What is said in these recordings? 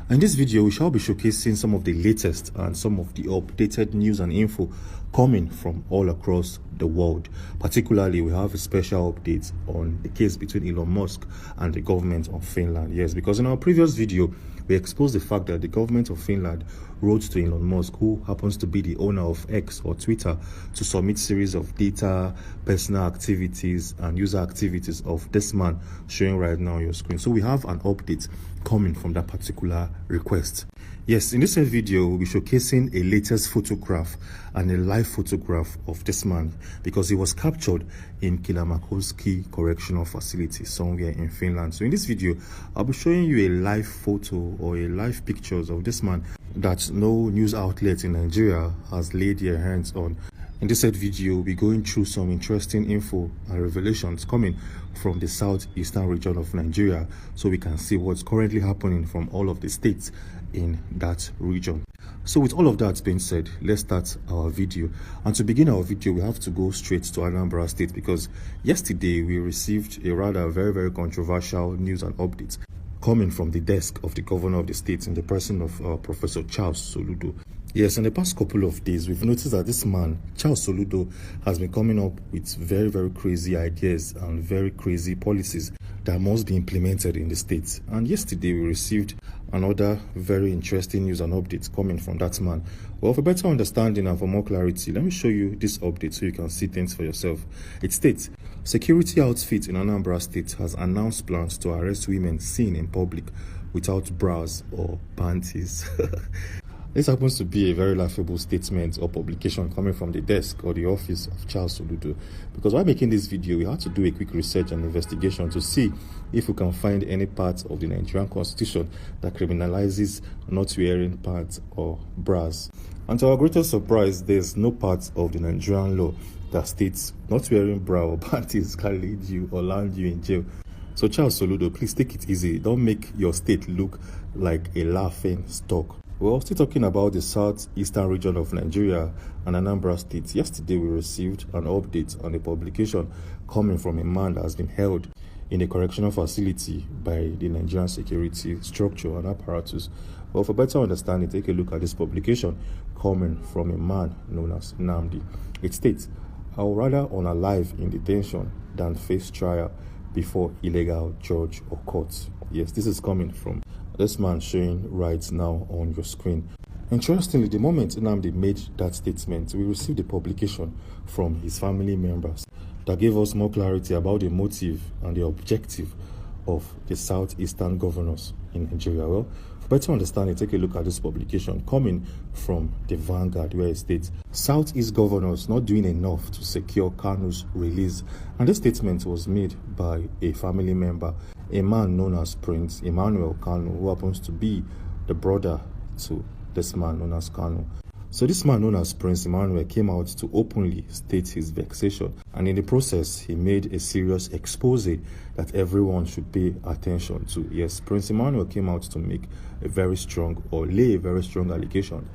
In this video, we shall be showcasing some of the latest and some of the updated news and info coming from all across the world. Particularly, we have a special update on the case between Elon Musk and the government of Finland. Yes, because in our previous video, we exposed the fact that the government of Finland wrote to Elon Musk, who happens to be the owner of X or Twitter, to submit series of data, personal activities, and user activities of this man showing right now on your screen. So we have an update coming from that particular request. Yes, in this video, we'll be showcasing a latest photograph and a live photograph of this man because he was captured in Kylmäkoski Correctional Facility somewhere in Finland. So in this video, I'll be showing you a live photo or a live pictures of this man that no news outlet in Nigeria has laid their hands on. In this video, we'll be going through some interesting info and revelations coming from the southeastern region of Nigeria so we can see what's currently happening from all of the states in that region. So with all of that being said, let's start our video. And to begin our video, we have to go straight to Anambra State because yesterday we received a rather very controversial news and update coming from the desk of the governor of the state in the person of Professor Charles Soludo. Yes, in the past couple of days, we've noticed that this man, Charles Soludo, has been coming up with very crazy ideas and very crazy policies that must be implemented in the state. And yesterday, we received another very interesting news and updates coming from that man. Well, for better understanding and for more clarity, let me show you this update so you can see things for yourself. It states, security outfit in Anambra State has announced plans to arrest women seen in public without bras or panties. This happens to be a very laughable statement or publication coming from the desk or the office of Charles Soludo. Because while making this video, we had to do a quick research and investigation to see if we can find any part of the Nigerian constitution that criminalizes not wearing pants or bras. And to our greatest surprise, there's no part of the Nigerian law that states not wearing bra or panties can lead you or land you in jail. So Charles Soludo, please take it easy. Don't make your state look like a laughing stock. We're still talking about the southeastern region of Nigeria and Anambra State. Yesterday, we received an update on a publication coming from a man that has been held in a correctional facility by the Nigerian security structure and apparatus. Well, for better understanding, take a look at this publication coming from a man known as Nnamdi. It states, I would rather unalive in detention than face trial before illegal judge or court. Yes, this is coming from this man showing right now on your screen. Interestingly, the moment Nnamdi made that statement, we received a publication from his family members that gave us more clarity about the motive and the objective of the southeastern governors in Nigeria. Well, for better understanding, take a look at this publication coming from the Vanguard, where it states, Southeast governors not doing enough to secure Kanu's release. And this statement was made by a family member, a man known as Prince Emmanuel Kanu, who happens to be the brother to this man known as Kanu. So this man known as Prince Emmanuel came out to openly state his vexation, and in the process he made a serious expose that everyone should pay attention to. Yes, Prince Emmanuel came out to make a very strong or lay a very strong allegation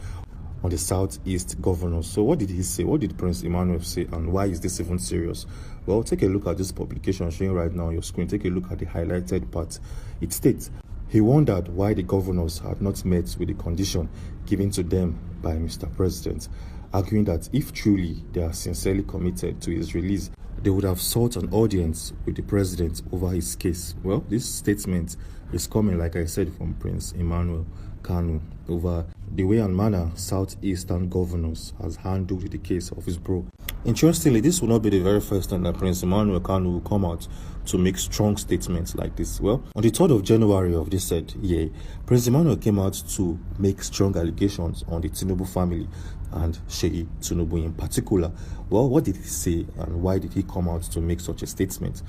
on the southeast governors. So what did he say? What did Prince Emmanuel say, and why is this even serious? Well, take a look at this publication showing right now on your screen. Take a look at the highlighted part. It states, he wondered why the governors had not met with the condition given to them by Mr. President, arguing that if truly they are sincerely committed to his release, they would have sought an audience with the president over his case. Well, this statement is coming, like I said, from Prince Emmanuel Kanu over the way and manner southeastern governors has handled the case of his bro. Interestingly, this will not be the very first time that Prince Emmanuel Kanu will come out to make strong statements like this. Well, on the 3rd of January of this said year, Prince Emmanuel came out to make strong allegations on the Tinubu family and Sheyi Tinubu in particular. Well, what did he say and why did he come out to make such a statement?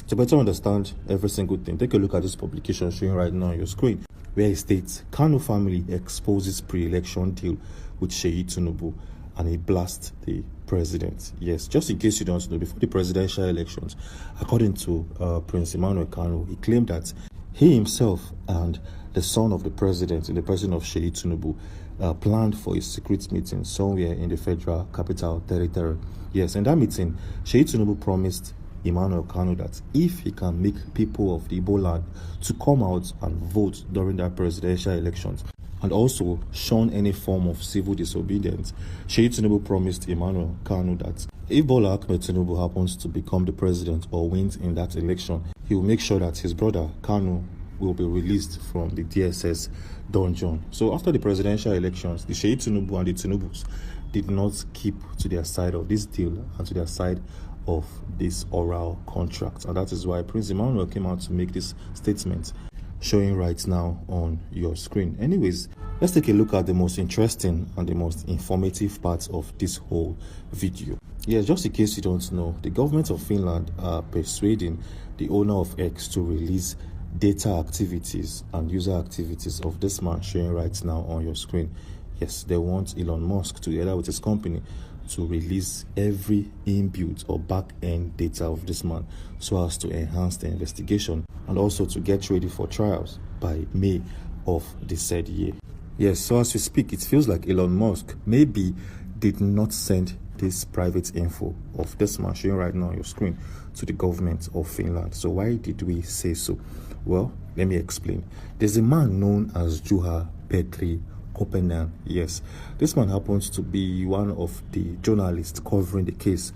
To better understand every single thing, take a look at this publication showing right now on your screen, where it states, Kanu family exposes pre-election deal with Sheyi Tinubu and he blasts the president. Yes, just in case you don't know, before the presidential elections, according to Prince Emmanuel Kanu, he claimed that he himself and the son of the president, in the person of Sheyi Tinubu, planned for a secret meeting somewhere in the Federal Capital Territory. Yes, in that meeting, Sheyi Tinubu promised Emmanuel Kanu that if he can make people of the Igbo land to come out and vote during that presidential elections, and also shun any form of civil disobedience, Sheyi Tinubu promised Emmanuel Kanu that if Bola Ahmed Tinubu happens to become the president or wins in that election, he will make sure that his brother Kanu will be released from the DSS dungeon. So after the presidential elections, the Sheyi Tinubu and the Tinubus did not keep to their side of this deal and to their side of this oral contract. And that is why Prince Emmanuel came out to make this statement, showing right now on your screen. Anyways, let's take a look at the most interesting and the most informative parts of this whole video. Yes, just in case you don't know, the government of Finland are persuading the owner of X to release data activities and user activities of this man showing right now on your screen. Yes, they want Elon Musk, together with his company, to release every inbuilt or back-end data of this man so as to enhance the investigation and also to get ready for trials by May of the said year. Yes, so as we speak, it feels like Elon Musk maybe did not send this private info of this man showing right now on your screen to the government of Finland. So why did we say so? Well, let me explain. There's a man known as Juha Petri Koponen. Yes, this man happens to be one of the journalists covering the case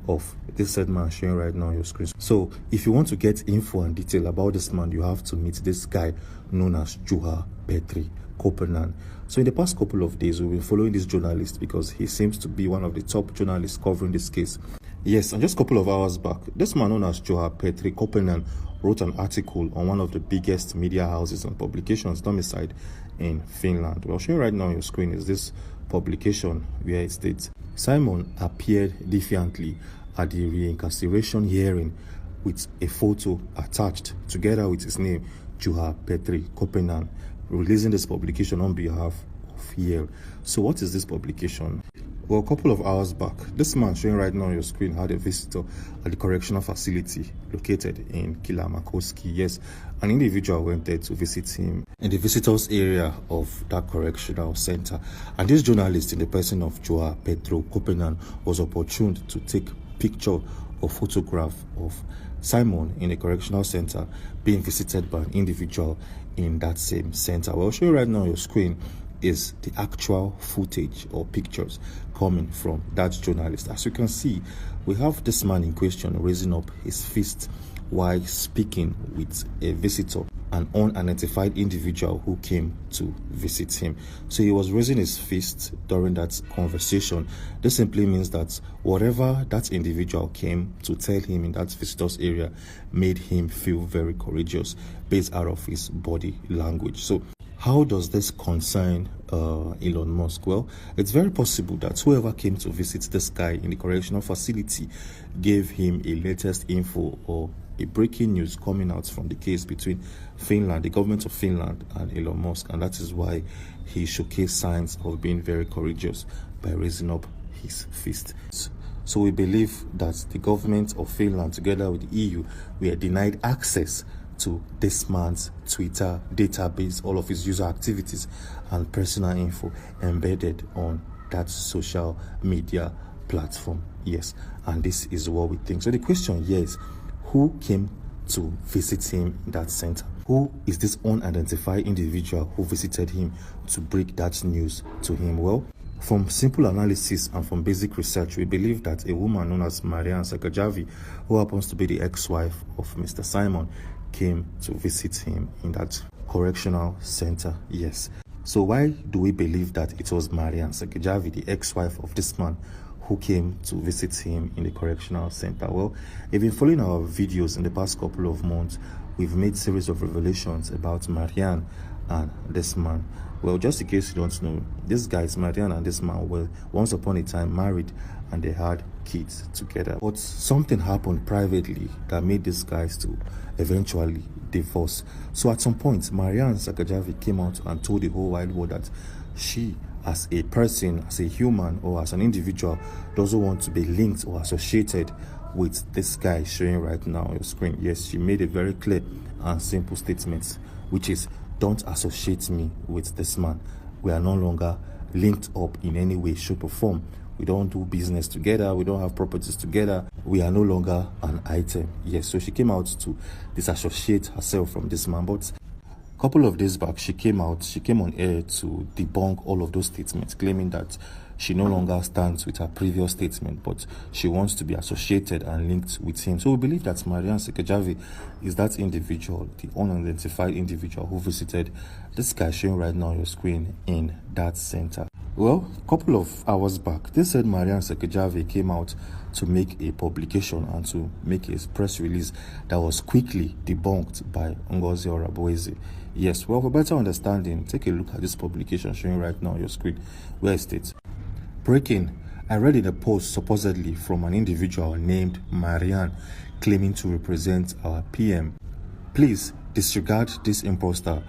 of this said man showing right now on your screen. So if you want to get info and detail about this man, you have to meet this guy known as Juha Petri Koponen. So in the past couple of days, we've been following this journalist because he seems to be one of the top journalists covering this case. Yes, and just a couple of hours back, this man known as Juha Petri Koponen wrote an article on one of the biggest media houses and publications domiciled in Finland. Well, showing right now on your screen is this publication where it states, Simon appeared defiantly at the reincarceration hearing with a photo attached together with his name, Juha Petri Koponen, releasing this publication on behalf of Yale. So what is this publication? Well, a couple of hours back, this man showing right now on your screen had a visitor at the correctional facility located in Kylmäkoski. Yes, an individual went there to visit him in the visitors area of that correctional center. And this journalist, in the person of Juha Petri Koponen, was opportuned to take picture or photograph of Simon in a correctional center being visited by an individual in that same center. Well, I'll show you right now on your screen is the actual footage or pictures coming from that journalist. As you can see, we have this man in question raising up his fist while speaking with a visitor, an unidentified individual who came to visit him. So he was raising his fist during that conversation. This simply means that whatever that individual came to tell him in that visitor's area made him feel very courageous based out of his body language. So how does this concern Elon Musk? Well, it's very possible that whoever came to visit this guy in the correctional facility gave him a latest info or a breaking news coming out from the case between Finland, the government of Finland, and Elon Musk, and that is why he showcased signs of being very courageous by raising up his fist. So we believe that the government of Finland, together with the EU, were denied access to this man's Twitter database, all of his user activities and personal info embedded on that social media platform. Yes, and this is what we think. So the question here is, who came to visit him in that center? Who is this unidentified individual who visited him to break that news to him? Well, from simple analysis and from basic research, we believe that a woman known as Marian Sakajavi, who happens to be the ex-wife of Mr. Simon, came to visit him in that correctional center. Yes. So why do we believe that it was Marian Sakajavi, the ex-wife of this man, who came to visit him in the correctional center? Well, if you've been following our videos in the past couple of months, we've made series of revelations about Marian and this man. Well, just in case you don't know, these guys, Marian and this man, were once upon a time married and they had kids together. But something happened privately that made these guys to eventually divorce. So at some point, Marian Sakajavi came out and told the whole wide world that she, as a person, as a human, or as an individual, doesn't want to be linked or associated with this guy showing right now on your screen. Yes, she made a very clear and simple statement, which is, don't associate me with this man. We are no longer linked up in any way, shape, or form We don't do business together. We don't have properties together. We are no longer an item. Yes, so she came out to disassociate herself from this man. But a couple of days back, she came on air to debunk all of those statements, claiming that she no longer stands with her previous statement, but she wants to be associated and linked with him. So we believe that Mariam Sekejave is that individual, the unidentified individual who visited this guy showing right now on your screen in that center. Well, a couple of hours back, they said Mariam Sekejave came out to make a publication and to make a press release that was quickly debunked by Ngozi Orabueze. Yes, well, for better understanding, take a look at this publication showing right now on your screen, where it states, breaking, I read in a post supposedly from an individual named Mariam claiming to represent our PM. Please disregard this imposter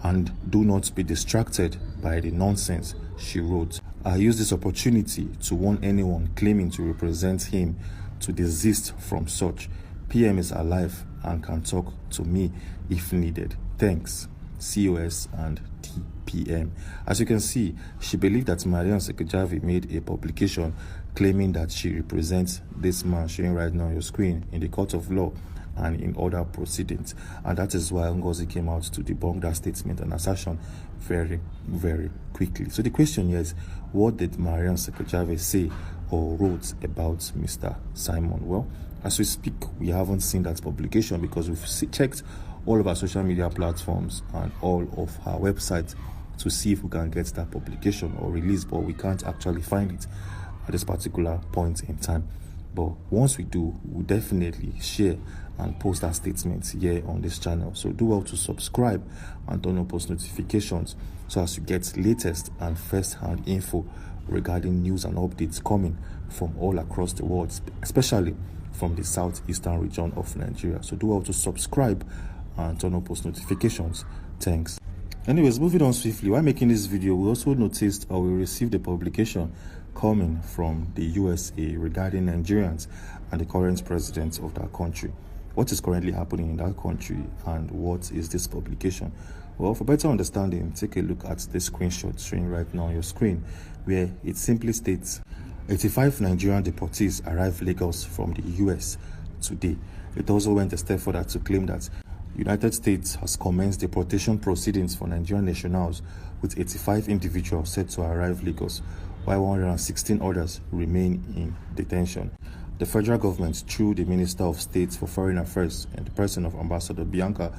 and do not be distracted by the nonsense, she wrote. I use this opportunity to warn anyone claiming to represent him to desist from such. PM is alive and can talk to me if needed. Thanks. COS and TPM. As you can see, she believed that Mariam Sekejave made a publication claiming that she represents this man showing right now on your screen in the court of law and in other proceedings, and that is why Ngozi came out to debunk that statement and assertion very, very quickly. So the question here is, what did Mariam Sekejave say or wrote about Mr. Simon? Well, as we speak, we haven't seen that publication because we've checked all of our social media platforms and all of our websites to see if we can get that publication or release, but we can't actually find it at this particular point in time. But once we do, we'll definitely share and post our statements here on this channel. So do well to subscribe and turn on post notifications so as you get latest and first-hand info regarding news and updates coming from all across the world, especially from the southeastern region of Nigeria. So do well to subscribe and turn on post notifications. Thanks. Anyways, moving on swiftly, while making this video, we also noticed or we received a publication coming from the USA regarding Nigerians and the current president of that country. What is currently happening in that country and what is this publication? Well, for better understanding, take a look at this screenshot showing right now on your screen, where it simply states 85 Nigerian deportees arrived Lagos from the US today. It also went a step further to claim that United States has commenced deportation proceedings for Nigerian nationals, with 85 individuals set to arrive Lagos, while 116 others remain in detention. The federal government, through the Minister of State for Foreign Affairs and the person of Ambassador Bianca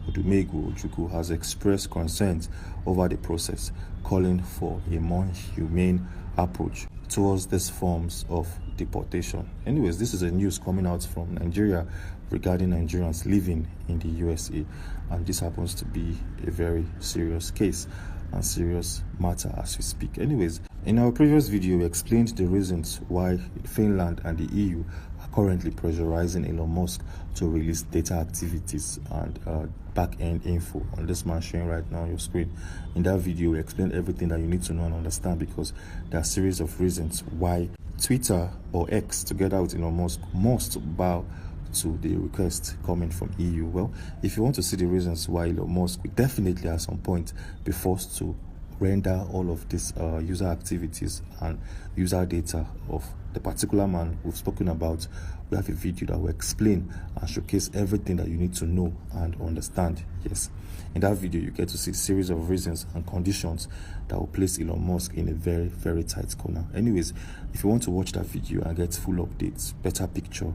Odumegu Ojukwu, has expressed concerns over the process, calling for a more humane approach towards these forms of deportation. Anyways, this is a news coming out from Nigeria regarding Nigerians living in the USA, and this happens to be a very serious case and serious matter as we speak. Anyways, in our previous video, we explained the reasons why Finland and the EU are currently pressurizing Elon Musk to release data activities and back-end info on this man showing right now on your screen. In that video, we explained everything that you need to know and understand, because there are a series of reasons why Twitter or X, together with Elon Musk, must bow to the request coming from EU. Well, if you want to see the reasons why Elon Musk will definitely at some point be forced to render all of these user activities and user data of the particular man we've spoken about, we have a video that will explain and showcase everything that you need to know and understand. Yes, in that video you get to see a series of reasons and conditions that will place Elon Musk in a very, very tight corner. Anyways, if you want to watch that video and get full updates, better picture